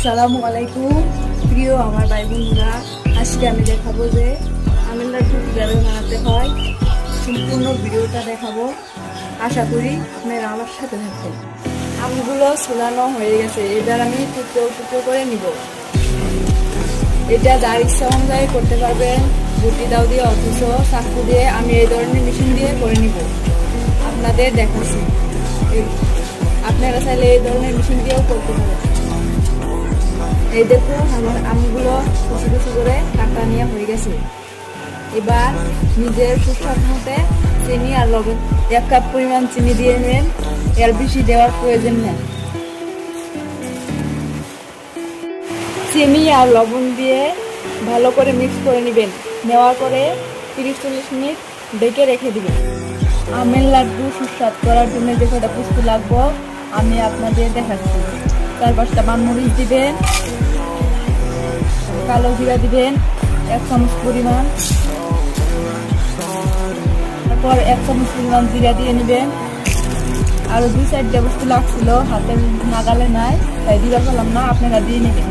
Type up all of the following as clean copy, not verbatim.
আসসালামু আলাইকুম প্রিয় আমার ভাই বোনরা, আজকে আমি দেখাবো যে আমের লাড্ডু কীভাবে বানাতে হয়। সম্পূর্ণ ভিডিওটা দেখাবো, আশা করি আপনারা আমার সাথে থাকবেন। আমগুলো ছোলানো হয়ে গেছে, এবার আমি টুকরো টুকরো করে নিব। এটা যার ইচ্ছা অনুযায়ী করতে পারবেন, গুটি দাও দিয়ে অথচ চাকু দিয়ে। আমি এই ধরনের মেশিন দিয়ে করে নিব, আপনাদের দেখাচ্ছি। আপনারা চাইলে এই ধরনের মেশিন দিয়েও করতে পারেন। এই দেখুন আমার আমগুলো কুচি কুচি করে কাটা নিয়ে হয়ে গেছে। এবার নিজের সুস্বাদ মতে চিনি আর লবণ 1 কাপ পরিমাণ চিনি দিয়ে নেবেন, এর বেশি দেওয়ার প্রয়োজন নেই। চিনি আর লবণ দিয়ে ভালো করে মিক্স করে নেবেন, নেওয়ার পরে 30-40 মিনিট ঢেকে রেখে দিবেন। আমের লাড্ডু সুস্বাদ করার জন্য যে কটা প্রস্তুত লাগবো আমি আপনাদের দেখাচ্ছি। 4-5টা পানমরিচ দিবেন, কালো জিরা দিবেন 1 চামচ পরিমাণ, তারপর 1 চামচ পরিমাণ জিরা দিয়ে নেবেন। আরো 2-4টা বস্তু লাগছিল, হাতের নাগালে নাই তাই দিবা পেলাম না, আপনারা দিয়ে নেবেন।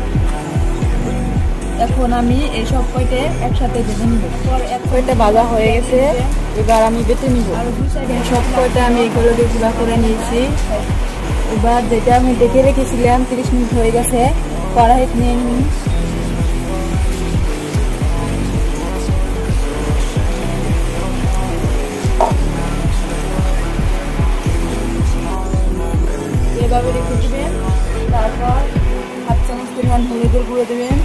এখন আমি এই সব কয়টা একসাথে বেটে নিব। এক কয়টা ভাজা হয়ে গেছে, এবার আমি বেটে নিব। সব কয়টা আমি এগুলো গুঁড়া করে নিয়েছি। এবার যেটা আমি ডেকে রেখেছিলাম 30 মিনিট হয়ে গেছে, কড়াইতে নিয়ে নিই। এভাবে রেখে দিবেন। তারপর 1/2 চামচ পরিমাণ হলুদের গুঁড়ো দেবেন,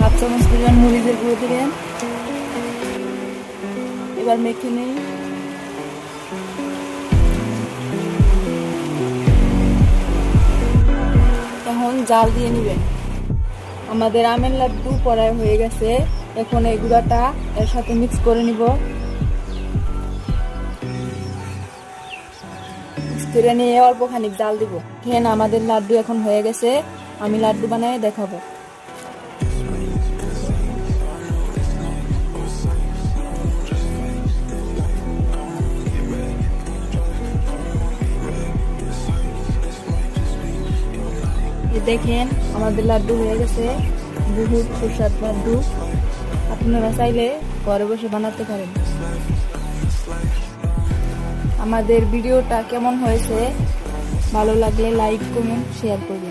1/2 চামচ পরিমাণ মরিচের গুঁড়ো দেবেন। এবার মেখে নেই। এখন জাল দিয়ে নেবেন। আমাদের আমের লাড্ডু পড়ায় হয়ে গেছে, এখন এই গুঁড়াটা এর সাথে মিক্স করে নিব। করে নিয়ে অল্প খানিক জাল দিব। দেখেন আমাদের লাড্ডু এখন হয়ে গেছে, আমি লাড্ডু বানিয়ে দেখাবো। দেখেন আমাদের লাড্ডু হয়ে গেছে, বহুত সুস্বাদ লাড্ডু। আপনারা চাইলে ঘরে বসে বানাতে পারেন। আমাদের ভিডিওটা কেমন হয়েছে, ভালো লাগলে লাইক কমেন্ট শেয়ার করবেন।